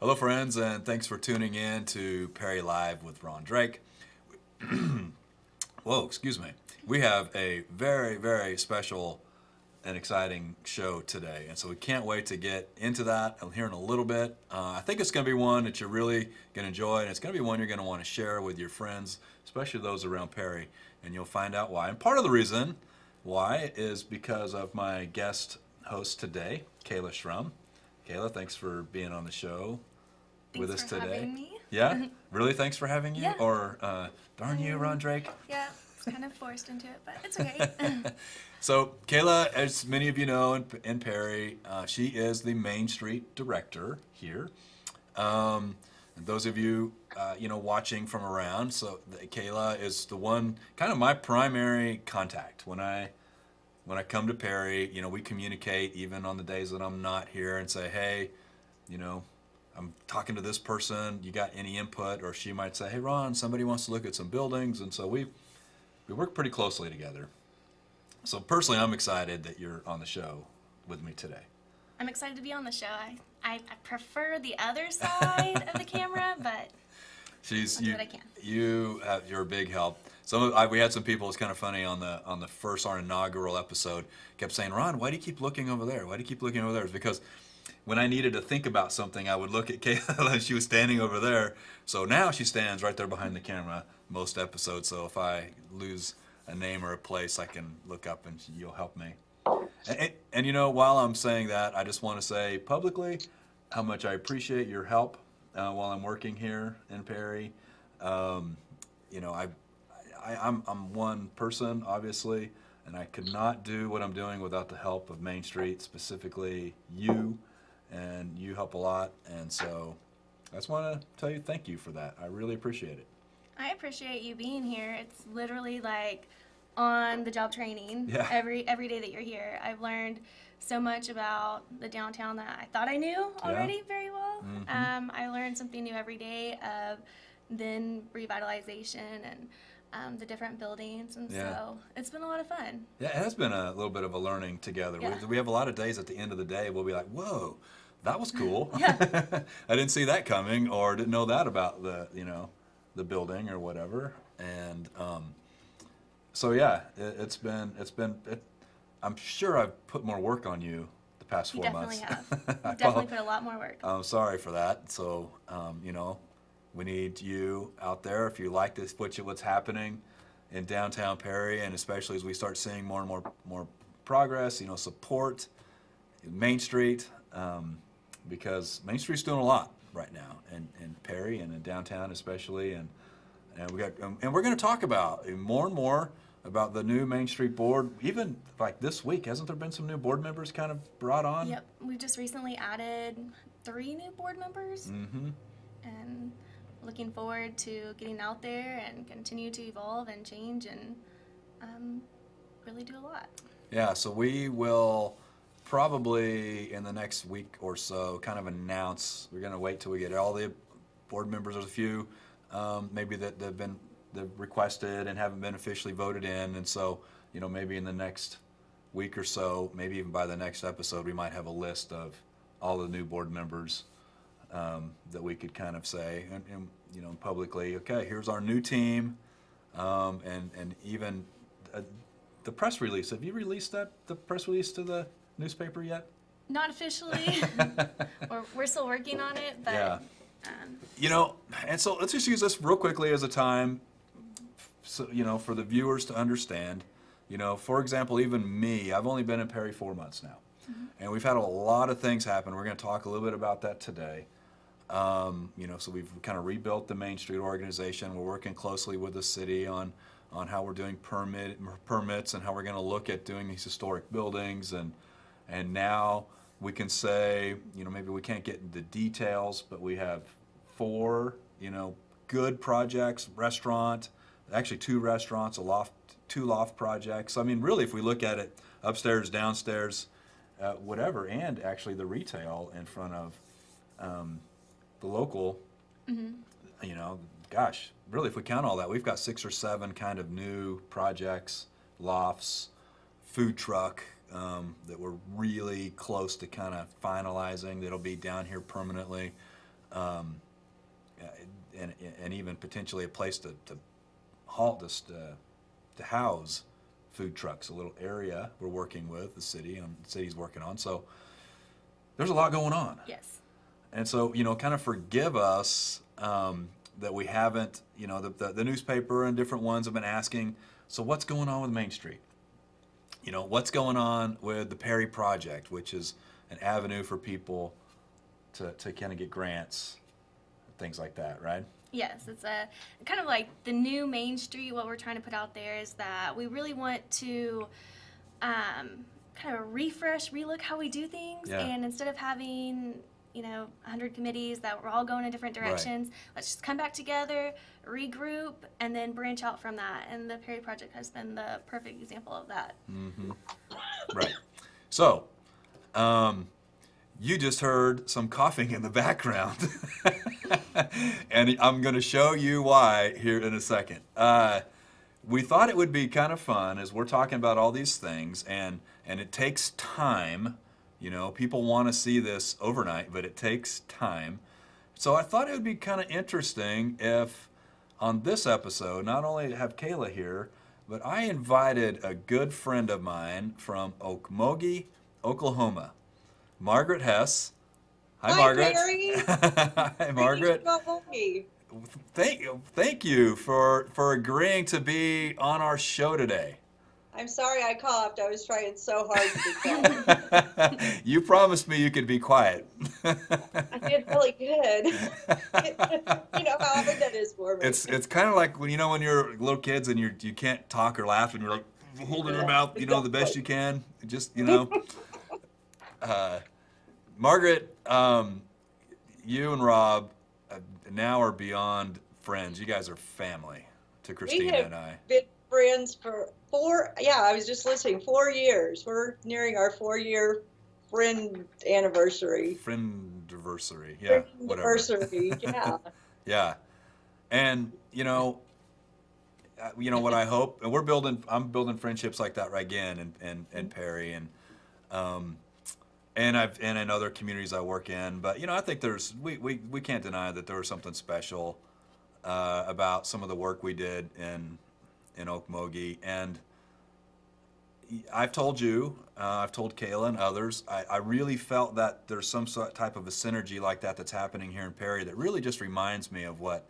Hello, friends, and thanks for tuning in to Perry Live with Ron Drake. Whoa, excuse me. We have a very, very special and exciting show today, and so we can't wait to get into that here in a little bit. I think it's going to be one that you're really going to enjoy, and it's going to be one you're going to want to share with your friends, especially those around Perry, and you'll find out why. And part of the reason why is because of my guest host today, Kayla Shrum. Kayla, thanks for being on the show with us Thanks for today. having me. Yeah? Really? Thanks for having you? Yeah. Or darn you, Ron Drake? Yeah, it's kind of forced into it, but it's okay. So, Kayla, as many of you know in Perry, she is the Main Street director here. And those of you, watching from around, so Kayla is the one, kind of my primary contact when I come to Perry. We communicate even on the days that I'm not here and say, hey, I'm talking to this person. You got any input? Or she might say, hey, Ron, somebody wants to look at some buildings, and so we work pretty closely together. So personally, I'm excited that you're on the show with me today. I'm excited to be on the show. I prefer the other side of the camera, but I'll do what I can. You're a big help. We had some people. It's kind of funny on the first our inaugural episode. Kept saying, Ron, why do you keep looking over there? Why do you keep looking over there? It's because when I needed to think about something, I would look at Kayla and she was standing over there. So now she stands right there behind the camera most episodes. So if I lose a name or a place, I can look up and you'll help me. And while I'm saying that, I just want to say publicly how much I appreciate your help while I'm working here in Perry. I'm one person, obviously, and I could not do what I'm doing without the help of Main Street, specifically you, and you help a lot. And so I just want to tell you thank you for that. I really appreciate it. I appreciate you being here. It's literally like on the job training. Yeah. Every day that you're here, I've learned so much about the downtown that I thought I knew already very well. Mm-hmm. I learn something new every day of then revitalization and the different buildings, and Yeah. so it's been a lot of fun. Yeah, it has been a little bit of a learning together. Yeah. We have a lot of days at the end of the day we'll be like, whoa, that was cool. Yeah. I didn't see that coming, or didn't know that about the building or whatever. And so yeah, I'm sure I've put more work on you the past You 4 months. definitely have. You definitely put a lot more work. I'm sorry for that. So, we need you out there if you like this, what's happening in downtown Perry, and especially as we start seeing more and more progress, support Main Street, because Main Street's doing a lot right now in Perry and in downtown especially, and we're going to talk about more and more about the new Main Street board. Even like this week, hasn't there been some new board members kind of brought on? Yep, we just recently added 3 new board members, Mm-hmm. and looking forward to getting out there and continue to evolve and change and really do a lot. Yeah, so we will probably in the next week or so kind of announce. We're going to wait till we get all the board members. There's a few maybe that they've requested and haven't been officially voted in, and so maybe in the next week or so, maybe even by the next episode, we might have a list of all the new board members that we could kind of say and publicly, okay, here's our new team, and even the press release. Have you released the press release to the newspaper yet? Not officially, we're still working on it, but Yeah. And so let's just use this real quickly as a time, so, for the viewers to understand. For example, even me, I've only been in Perry 4 months now, and we've had a lot of things happen. We're going to talk a little bit about that today. So we've kind of rebuilt the Main Street organization. We're working closely with the city on how we're doing permits and how we're going to look at doing these historic buildings, and now we can say, maybe we can't get into details, but we have 4, good projects, actually 2 restaurants, 2 loft projects. I mean, really, if we look at it, upstairs, downstairs, whatever, and actually the retail in front of the local, gosh, really, if we count all that, we've got 6 or 7 kind of new projects, lofts, food truck, that we're really close to kind of finalizing that'll be down here permanently. um, and even potentially a place to halt this to house food trucks, a little area we're working with the city's working on. So there's a lot going on. Yes. And so, kind of forgive us that we haven't, the newspaper and different ones have been asking, so what's going on with Main Street? What's going on with the Perry Project, which is an avenue for people to kind of get grants, things like that, right? Yes, it's a kind of like the new Main Street. What we're trying to put out there is that we really want to kind of relook how we do things. Yeah. And instead of having 100 committees that we're all going in different directions, let's just come back together, regroup, and then branch out from that. And the Perry Project has been the perfect example of that. Mm-hmm. Right. So, you just heard some coughing in the background. And I'm going to show you why here in a second. We thought it would be kind of fun as we're talking about all these things, and it takes time. People want to see this overnight, but it takes time. So I thought it would be kind of interesting if on this episode, not only have Kayla here, but I invited a good friend of mine from Okmulgee, Oklahoma, Margaret Hess. Hi, Margaret. Perry. Hi, Margaret. Thank you for agreeing to be on our show today. I'm sorry I coughed. I was trying so hard to be quiet. You promised me you could be quiet. I did really good. You know how hard that is for me. It's kind of like when you're little kids and you can't talk or laugh and you're like holding your mouth, the best you can. Just Margaret, you and Rob now are beyond friends. You guys are family to Christina and I. Been friends for 4 years. We're nearing our 4-year friend anniversary. Friendiversary, yeah, whatever. Friendiversary, yeah. Yeah, and what I hope, and I'm building friendships like that right again, and Perry, and in other communities I work in. But I think we can't deny that there was something special about some of the work we did in Okmulgee. And I've told you, I've told Kayla and others, I really felt that there's some type of a synergy like that that's happening here in Perry that really just reminds me of what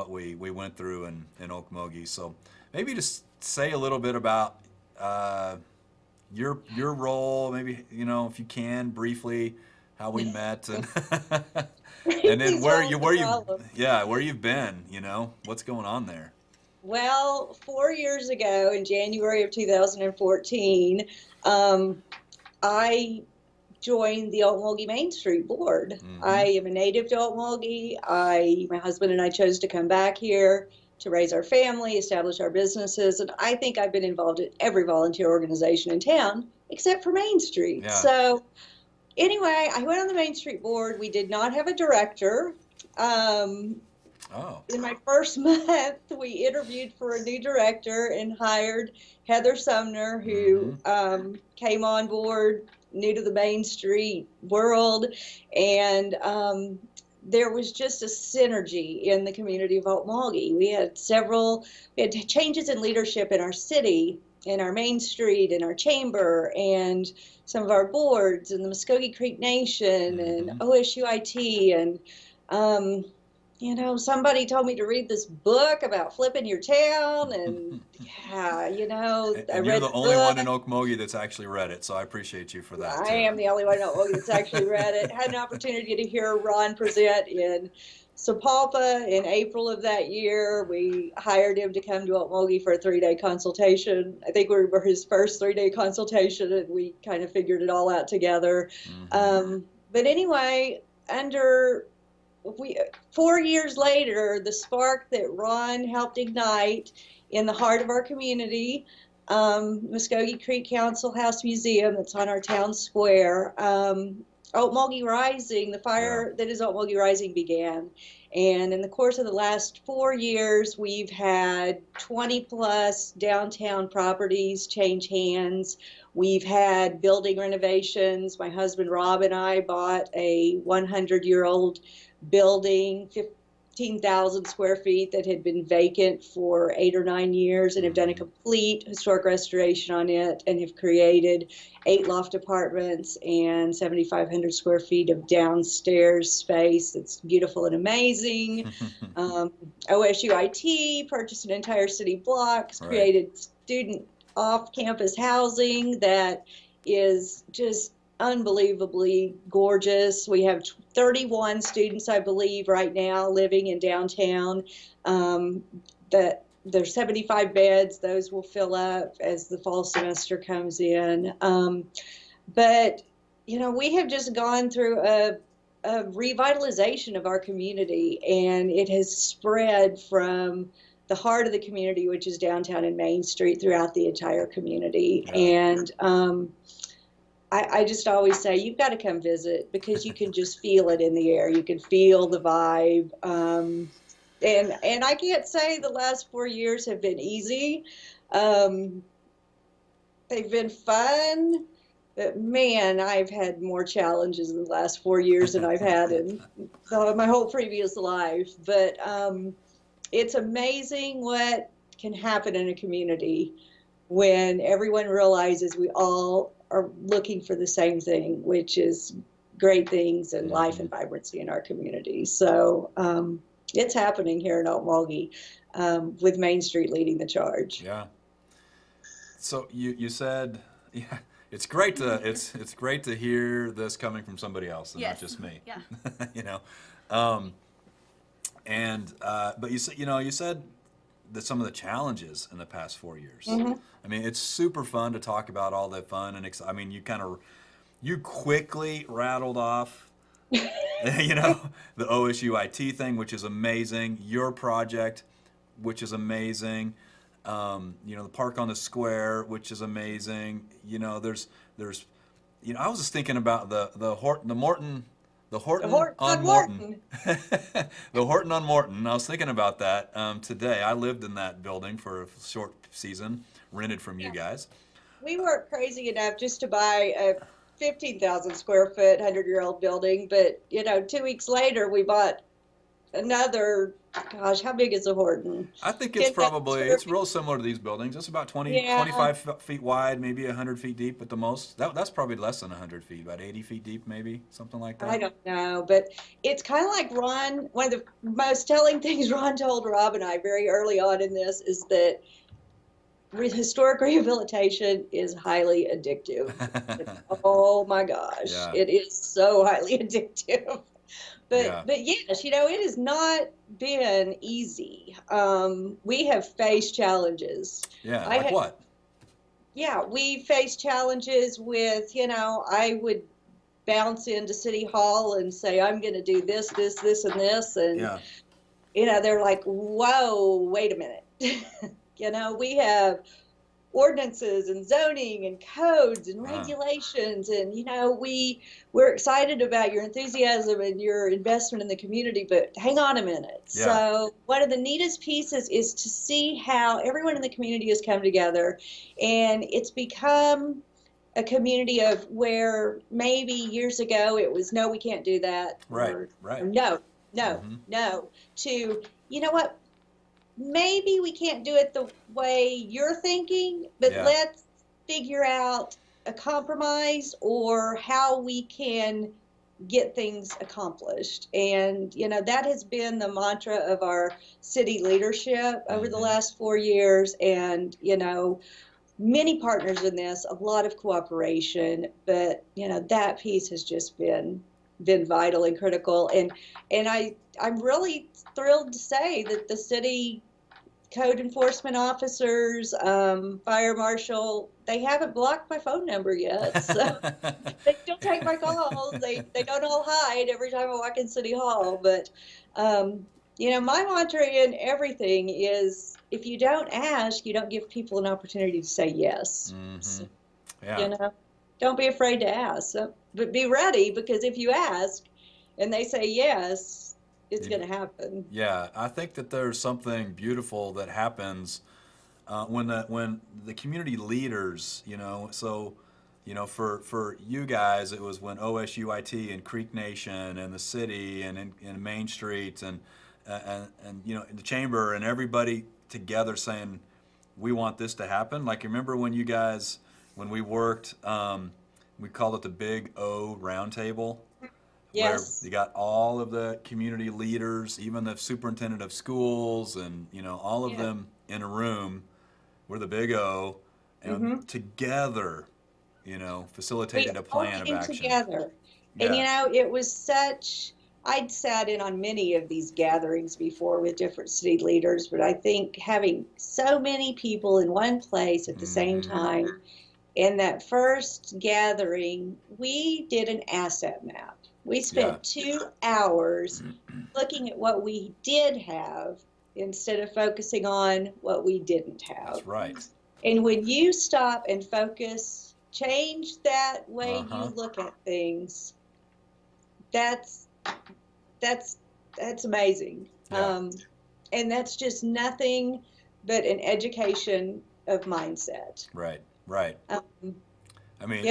we went through in Okmulgee. So maybe just say a little bit about your role, maybe if you can briefly, how we met, and and then where you've been, what's going on there. Well, 4 years ago, in January of 2014, I joined the Okmulgee Main Street Board. Mm-hmm. I am a native to Okmulgee. My husband and I chose to come back here to raise our family, establish our businesses, and I think I've been involved in every volunteer organization in town except for Main Street. Yeah. So anyway, I went on the Main Street Board. We did not have a director. In my first month, we interviewed for a new director and hired Heather Sumner, who came on board new to the Main Street world, and there was just a synergy in the community of Okmulgee. We had changes in leadership in our city, in our Main Street, in our chamber, and some of our boards, and the Muskogee Creek Nation, and OSUIT, and somebody told me to read this book about flipping your town, and and I you're read the only one in Okmulgee that's actually read it, so I appreciate you for that. I am the only one in Okmulgee that's actually read it. Had an opportunity to hear Ron present in Sapulpa in April of that year. We hired him to come to Okmulgee for a 3-day consultation. I think we were his first 3-day consultation, and we kind of figured it all out together. But anyway, 4 years later, the spark that Ron helped ignite in the heart of our community, Muskogee Creek Council House Museum that's on our town square, Okmulgee Rising, the fire that is Okmulgee Rising began. And in the course of the last 4 years, we've had 20 plus downtown properties change hands. We've had building renovations. My husband Rob and I bought a 100-year-old building, 15,000 square feet, that had been vacant for 8 or 9 years, and have done a complete historic restoration on it, and have created 8 loft apartments and 7,500 square feet of downstairs space. It's beautiful and amazing. OSU IT purchased an entire city block, created student off-campus housing that is just unbelievably gorgeous. We have 31 students, I believe, right now living in downtown. That there's 75 beds. Those will fill up as the fall semester comes in. But, you know, we have just gone through a revitalization of our community, and it has spread from the heart of the community, which is downtown and Main Street, throughout the entire community. And I just always say, you've got to come visit, because you can just feel it in the air. You can feel the vibe. And I can't say the last 4 years have been easy. They've been fun. But man, I've had more challenges in the last 4 years than I've had in my whole previous life. But it's amazing what can happen in a community when everyone realizes we all are looking for the same thing, which is great things and life and vibrancy in our community. So it's happening here in Okmulgee, with Main Street leading the charge. Yeah. So you said, yeah, it's great to hear this coming from somebody else and not just me. Yeah. You know, but you said that some of the challenges in the past 4 years. I mean, it's super fun to talk about all that fun and I mean, you quickly rattled off, you know, the OSU IT thing, which is amazing. Your project, which is amazing. You know, the park on the square, which is amazing. You know, there's, you know, I was just thinking about the Horton on Morton. The Horton on Morton. I was thinking about that today. I lived in that building for a short season, rented from you guys. We weren't crazy enough just to buy a 15,000 square foot, 100-year-old building, but, you know, 2 weeks later we bought another, gosh, how big is the Horton? I think it's real similar to these buildings. It's about 25 feet wide, maybe 100 feet deep at the most. That's probably less than 100 feet, about 80 feet deep maybe, something like that. I don't know, but it's kind of like Ron, one of the most telling things Ron told Rob and I very early on in this is that historic rehabilitation is highly addictive. Oh my gosh, it is so highly addictive. But yes, you know, it has not been easy. We have faced challenges. Yeah, like what? Yeah, we faced challenges with, you know, I would bounce into City Hall and say, I'm going to do this, this, this, and this. And, you know, they're like, whoa, wait a minute. You know, we have ordinances and zoning and codes and regulations, and you know, we're excited about your enthusiasm and your investment in the community, but hang on a minute. So one of the neatest pieces is to see how everyone in the community has come together, and it's become a community of where maybe years ago it was, no, we can't do that, or no, to, you know what, maybe we can't do it the way you're thinking, but let's figure out a compromise or how we can get things accomplished. And, you know, that has been the mantra of our city leadership over the last 4 years. And, you know, many partners in this, a lot of cooperation, but, you know, that piece has just been vital and critical. And I'm really thrilled to say that the city code enforcement officers, fire marshal, they haven't blocked my phone number yet. So they still take my calls. They don't all hide every time I walk in City Hall. But, you know, my mantra in everything is if you don't ask, you don't give people an opportunity to say yes. So, you know? don't be afraid to ask. But be ready, because if you ask and they say yes, it's going to happen. Yeah, I think that there's something beautiful that happens when the community leaders, so for you guys, it was when OSUIT and Creek Nation and the city and in Main Street and the chamber and everybody together saying, we want this to happen. Like, remember when you guys, when we worked, we called it the Big O Roundtable? Yes. Where you got all of the community leaders, even the superintendent of schools, and all of them in a room. We're the Big O, and together, facilitated a plan of action. Together. Yeah. And it was such. I'd sat in on many of these gatherings before with different city leaders, but I think having so many people in one place at the same time, in that first gathering, we did an asset map. We spent 2 hours looking at what we did have instead of focusing on what we didn't have. That's right. And when you stop and focus, change that way you look at things, that's amazing. Yeah. And that's just nothing but an education of mindset. Right. I mean,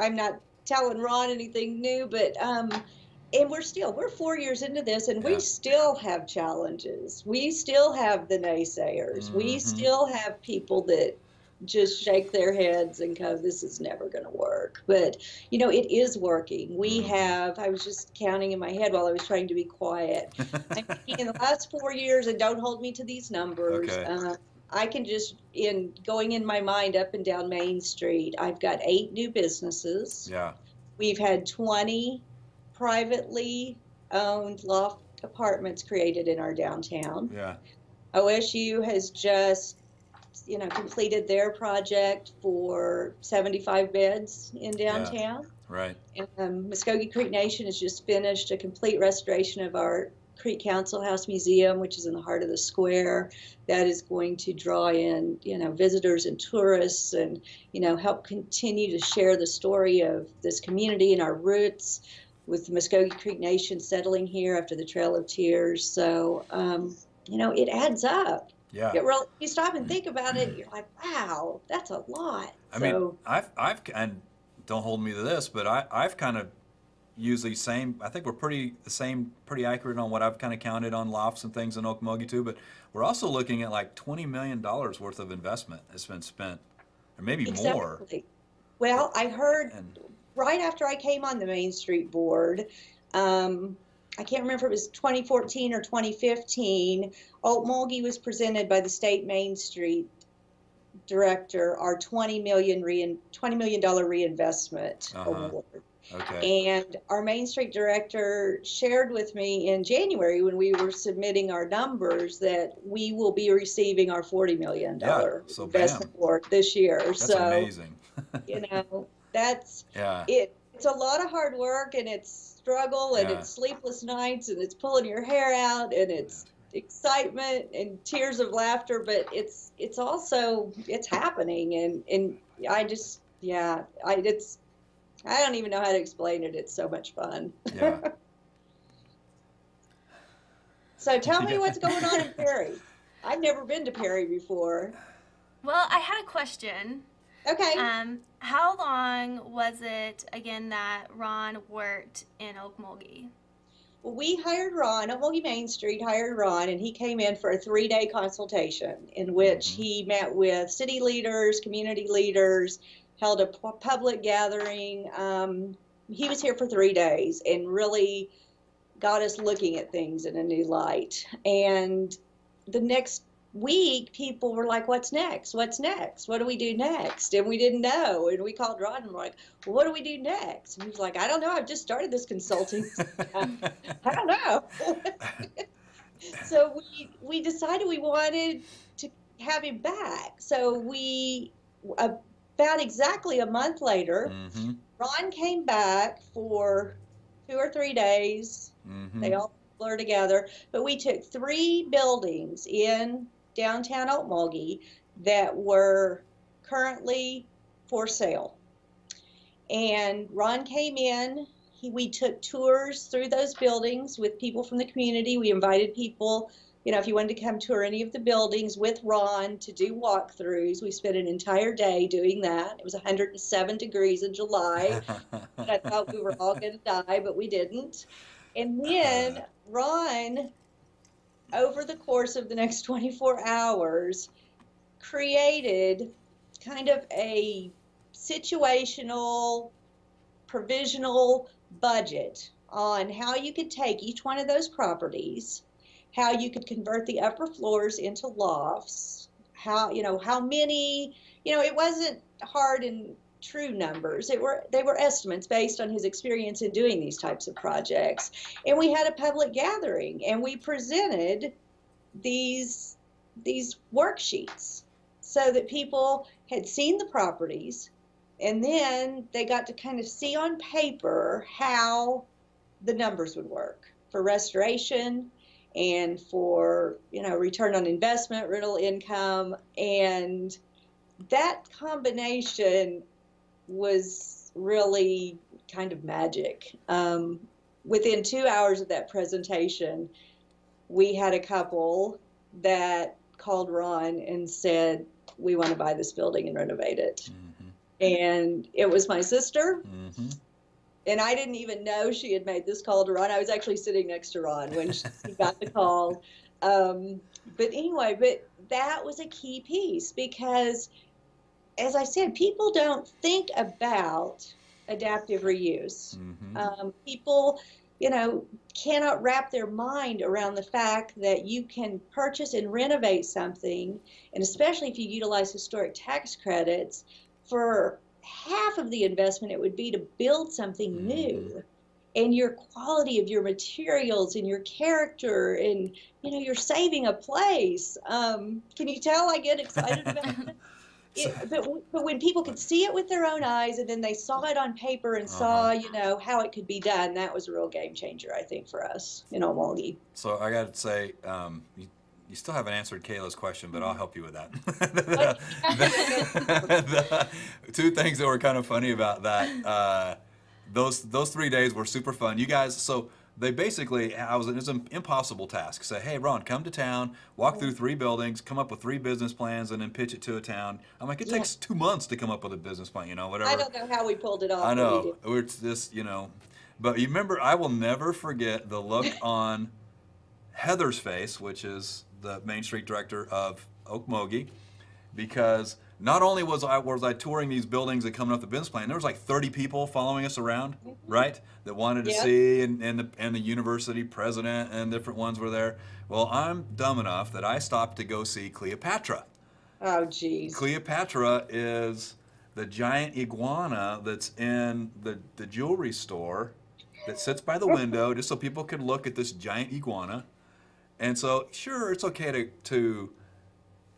I'm not telling Ron anything new, but and we're 4 years into this, and we still have challenges. We still have the naysayers. We still have people that just shake their heads and go, this is never going to work. But, it is working. We have, I was just counting in my head while I was trying to be quiet. In the last 4 years, and don't hold me to these numbers, I can just, going in my mind up and down Main Street, I've got 8 new businesses. Yeah. We've had 20 privately owned loft apartments created in our downtown. Yeah. OSU has just completed their project for 75 beds in downtown. Yeah, right. And Muskogee Creek Nation has just finished a complete restoration of our Creek Council House Museum, which is in the heart of the square. That is going to draw in, visitors and tourists, and, help continue to share the story of this community and our roots, with the Muskogee Creek Nation settling here after the Trail of Tears. So, it adds up. Yeah. You stop and think about it, you're like, wow, that's a lot. I mean, I've and don't hold me to this, but I've kind of used these same. I think we're pretty accurate on what I've kind of counted on lofts and things in Okmulgee too. But we're also looking at like $20 million worth of investment that's been spent, or maybe more. Well, I heard right after I came on the Main Street board. I can't remember if it was 2014 or 2015, Okmulgee was presented by the state Main Street director our $20 million reinvestment award. Okay. And our Main Street director shared with me in January, when we were submitting our numbers, that we will be receiving our $40 million investment award this year. That's amazing. That's it. It's a lot of hard work, and it's struggle, and it's sleepless nights, and it's pulling your hair out, and it's excitement and tears of laughter, but it's also happening, and I don't even know how to explain it. It's so much fun. Yeah. So tell me what's going on in Perry. I've never been to Perry before. Well, I had a question. Okay. How long was it again that Ron worked in Okmulgee? Well, we hired Ron, Okmulgee Main Street hired Ron, and he came in for a 3-day consultation in which he met with city leaders, community leaders, held a public gathering. He was here for 3 days and really got us looking at things in a new light. And the next week, people were like, what's next? What's next? What do we do next? And we didn't know. And we called Ron and we're like, well, what do we do next? And he was like, I don't know. I've just started this consulting. I don't know. So we decided we wanted to have him back. So about exactly a month later, Ron came back for 2 or 3 days. They all blur together. But we took 3 buildings in downtown Okmulgee that were currently for sale. And Ron came in. We took tours through those buildings with people from the community. We invited people, if you wanted to come tour any of the buildings with Ron to do walkthroughs. We spent an entire day doing that. It was 107 degrees in July. I thought we were all going to die, but we didn't. And then Ron, over the course of the next 24 hours, created kind of a situational, provisional budget on how you could take each one of those properties, how you could convert the upper floors into lofts, how many, it wasn't hard and true numbers. They were estimates based on his experience in doing these types of projects. And we had a public gathering and we presented these worksheets so that people had seen the properties, and then they got to kind of see on paper how the numbers would work for restoration and for, return on investment, rental income. And that combination was really kind of magic. Within 2 hours of that presentation, we had a couple that called Ron and said, we want to buy this building and renovate it. Mm-hmm. And it was my sister. Mm-hmm. And I didn't even know she had made this call to Ron. I was actually sitting next to Ron when she got the call. But that was a key piece because, as I said, people don't think about adaptive reuse. Mm-hmm. People, cannot wrap their mind around the fact that you can purchase and renovate something, and especially if you utilize historic tax credits, for half of the investment it would be to build something new. And your quality of your materials and your character, and you're saving a place. Can you tell I get excited about it? But when people could see it with their own eyes, and then they saw it on paper and saw, how it could be done, that was a real game changer, I think, for us in Okmulgee. So I got to say, you still haven't answered Kayla's question, but I'll help you with that. The two things that were kind of funny about that, those 3 days were super fun. You guys, so they basically, it was an impossible task. Say, hey, Ron, come to town, walk through 3 buildings, come up with 3 business plans, and then pitch it to a town. I'm like, it takes 2 months to come up with a business plan, whatever. I don't know how we pulled it off. I know. It's this, But you remember, I will never forget the look on Heather's face, which is the Main Street director of Okmulgee, because not only was I touring these buildings and coming up the business plan, there was like 30 people following us around, right? That wanted to see, and the university president and different ones were there. Well, I'm dumb enough that I stopped to go see Cleopatra. Oh, geez. Cleopatra is the giant iguana that's in the jewelry store that sits by the window just so people could look at this giant iguana. And so, sure, it's okay to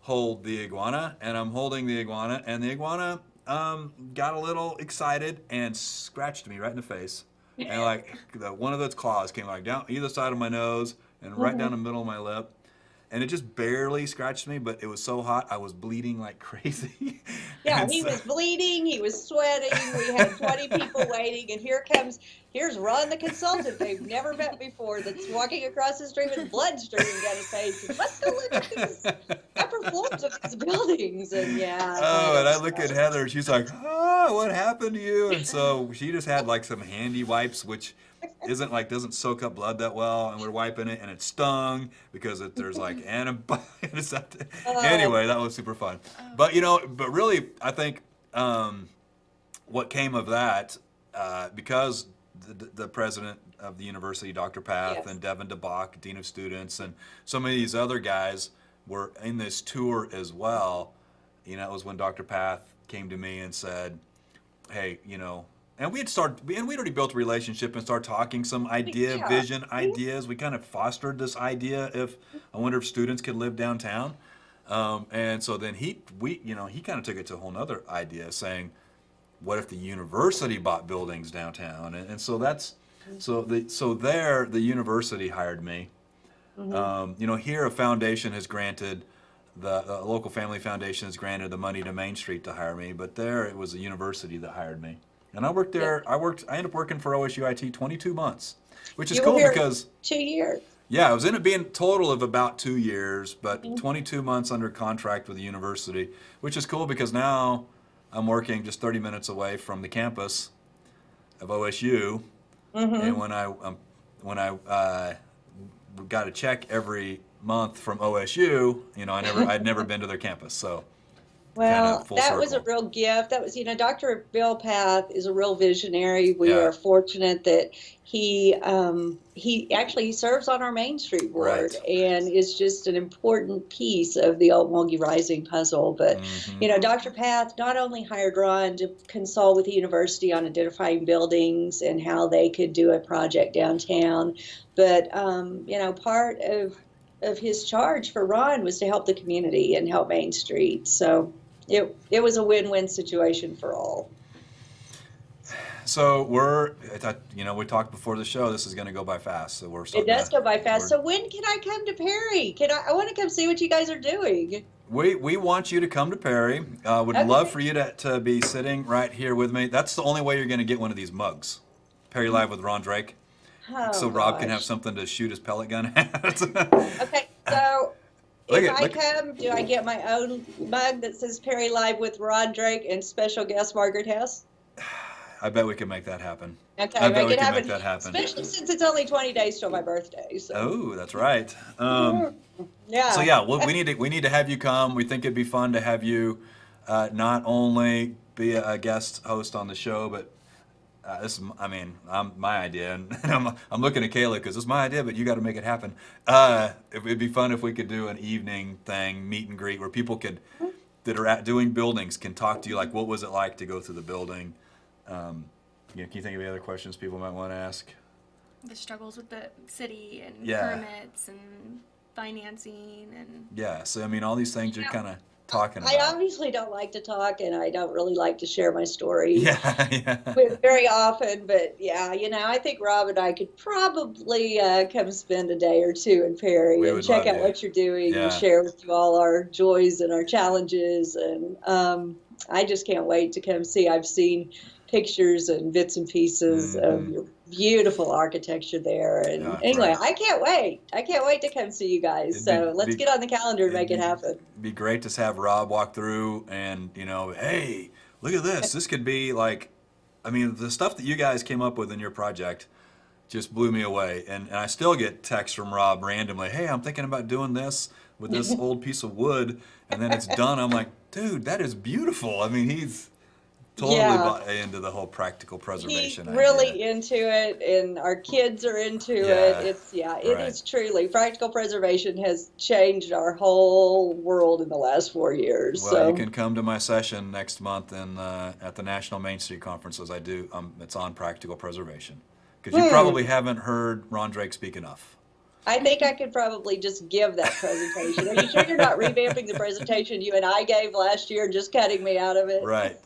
hold the iguana, and I'm holding the iguana, and the iguana got a little excited and scratched me right in the face. And one of its claws came down either side of my nose and right down the middle of my lip. And it just barely scratched me, but it was so hot, I was bleeding like crazy. Yeah, he was bleeding, he was sweating, we had 20 people waiting, and here's Ron the consultant they've never met before that's walking across the street with blood streaming down his face. And let's go look at these upper floors of these buildings. And and I look at Heather, she's like, what happened to you? And so she just had some handy wipes, which doesn't soak up blood that well, and we're wiping it, and it stung because there's antibiotics. Anyway, that was super fun. But but really, I think what came of that, because the president of the university, Dr. Path, and Devin DeBach, dean of students, and some of these other guys were in this tour as well. It was when Dr. Path came to me and said, hey, and we'd already built a relationship and started talking some vision ideas. We kind of fostered this idea I wonder if students could live downtown. And so then he kind of took it to a whole nother idea, saying, what if the university bought buildings downtown? And so the university hired me. Mm-hmm. Here a foundation has granted, the local family foundation has granted the money to Main Street to hire me, but there it was a university that hired me. And I worked there. I ended up working for OSU IT 22 months, which is You were cool here because 2 years. yeah, it was in it being total of about 2 years, but 22 months under contract with the university, which is cool because now I'm working just 30 minutes away from the campus of OSU, and when I got a check every month from OSU, I'd never been to their campus, so Well, full that was a circle. real gift. That was, Dr. Bill Path is a real visionary. We Yeah. are fortunate that he actually serves on our Main Street board Right. and is just an important piece of the Old Mulgee Rising puzzle. But, Dr. Path not only hired Ron to consult with the university on identifying buildings and how they could do a project downtown, but, part of his charge for Ron was to help the community and help Main Street. So it was a win-win situation for all. So we talked before the show. This is going to go by fast. So It does go by fast. So when can I come to Perry? I want to come see what you guys are doing. We want you to come to Perry. Would Okay. love for you to be sitting right here with me. That's the only way you're going to get one of these mugs. Perry Live with Ron Drake. Oh, So Rob can gosh. have something to shoot his pellet gun at. Okay, so Look if at- I look- come, do I get my own mug that says Perry Live with Ron Drake and special guest Margaret Hess? I bet we can make that happen. Okay, I bet make we it can happen. make that happen. Especially since it's only 20 days till my birthday. So. Oh, that's right. Yeah. So yeah, we need to have you come. We think it'd be fun to have you not only be a guest host on the show, but my idea, and I'm looking at Kayla because it's my idea, but you got to make it happen. It'd be fun if we could do an evening thing, meet and greet, where people that are doing buildings can talk to you, like what was it like to go through the building. Can you think of any other questions people might want to ask? The struggles with the city and Yeah. permits and financing and Yeah, so all these things you're kind of talking I about. obviously don't like to talk, and I don't really like to share my story Yeah. very often. But yeah, I think Rob and I could probably come spend a day or two in Perry We and would check love out to. what you're doing Yeah. and share with you all our joys and our challenges. And I just can't wait to come see. I've seen pictures and bits and pieces of your beautiful architecture there. And Yeah, that's anyway, right. I can't wait. I can't wait to come see you guys. So let's get on the calendar and make it happen. It'd be great to have Rob walk through and, hey, look at this. This could be like, the stuff that you guys came up with in your project just blew me away. And I still get texts from Rob randomly, hey, I'm thinking about doing this with this old piece of wood. And then it's done. I'm like, dude, that is beautiful. He's totally Yeah. bought into the whole practical preservation He's really idea. into it, and our kids are into Yeah, it. It right. is truly practical preservation has changed our whole world in the last 4 years. Well, so you can come to my session next month at the National Main Street Conference as I do. It's on practical preservation. Because you probably haven't heard Ron Drake speak enough. I think I could probably just give that presentation. Are you sure you're not revamping the presentation you and I gave last year and just cutting me out of it? Right.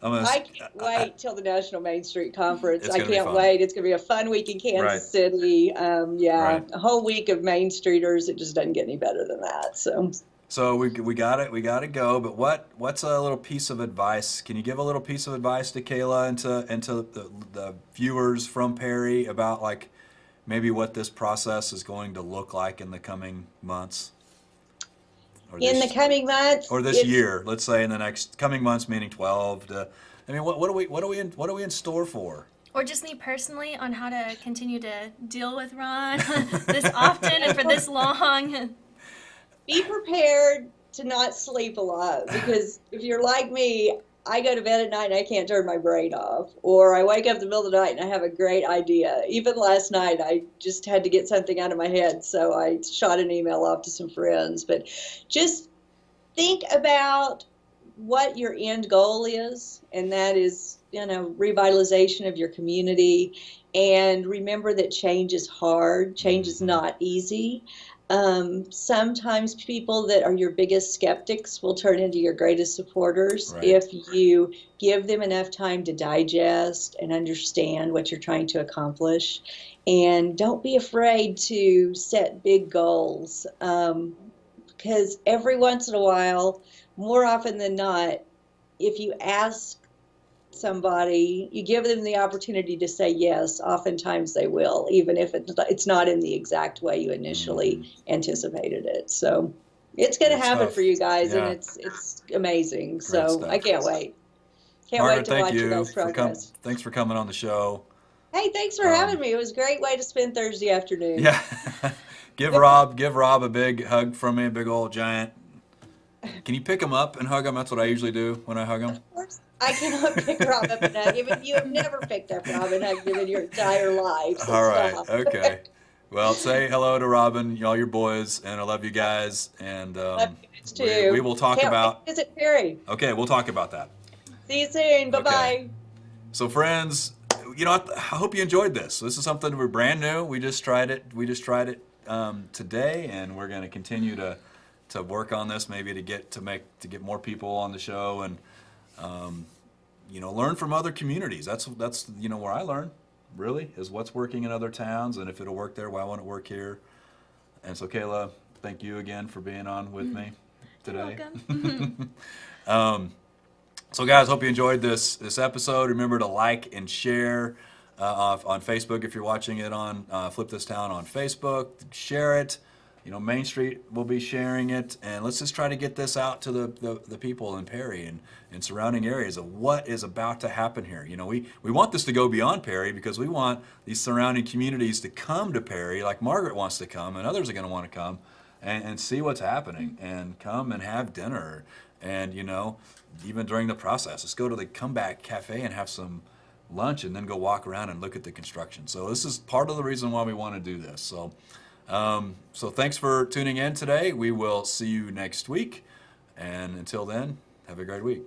I can't wait till the National Main Street Conference. It's I gonna be can't fun. wait. It's going to be a fun week in Kansas Right. City. Right. A whole week of Main Streeters. It just doesn't get any better than that. So we got it. We got to go. But what's a little piece of advice? Can you give a little piece of advice to Kayla and to the viewers from Perry about like maybe what this process is going to look like in the coming months? Or In the coming months, or this it's- year, let's say in the next coming months, meaning 12 to, what are we in store for? or just me personally on how to continue to deal with Ron this often and for this long. Be prepared to not sleep a lot, because if you're like me, I go to bed at night and I can't turn my brain off, or I wake up in the middle of the night and I have a great idea. Even last night, I just had to get something out of my head, so I shot an email off to some friends. But just think about what your end goal is, and that is, revitalization of your community. And remember that change is hard. Change is not easy. Sometimes people that are your biggest skeptics will turn into your greatest supporters Right. if you give them enough time to digest and understand what you're trying to accomplish. And don't be afraid to set big goals, because every once in a while, more often than not, if you ask somebody, you give them the opportunity to say yes, oftentimes they will, even if it's not in the exact way you initially anticipated it. So it's going to Good happen stuff. for you guys, Yeah. and it's amazing. So stuff. I can't wait. Can't Margaret, wait to thank watch you you guys progress. thanks for coming on the show. Hey, thanks for having me. It was a great way to spend Thursday afternoon. Yeah. give Rob a big hug from me, a big old giant. Can you pick him up and hug him? That's what I usually do when I hug him. Of course, I cannot pick Rob up and hug him, and you have never picked up Rob and hugged him in your entire life. So All right. stop. Okay. Well, say hello to Robin, all your boys, and I love you guys. And Love you guys too. we will talk Can't about. wait to visit Perry. Okay, we'll talk about that. See you soon. Bye bye. Okay. So, friends, I hope you enjoyed this. This is something we're brand new. We just tried it. Today, and we're going to continue to work on this, maybe to get more people on the show, and learn from other communities. That's where I learn, really, is what's working in other towns, and if it'll work there, why won't it work here? And so, Kayla, thank you again for being on with me today. You're welcome. So, guys, hope you enjoyed this episode. Remember to like and share on Facebook if you're watching it on Flip This Town on Facebook. Share it. Main Street will be sharing it, and let's just try to get this out to the people in Perry and surrounding areas of what is about to happen here. We want this to go beyond Perry, because we want these surrounding communities to come to Perry, like Margaret wants to come, and others are going to want to come and see what's happening, and come and have dinner, and even during the process, let's go to the Comeback Cafe and have some lunch, and then go walk around and look at the construction. So this is part of the reason why we want to do this. So thanks for tuning in today. We will see you next week. And until then, have a great week.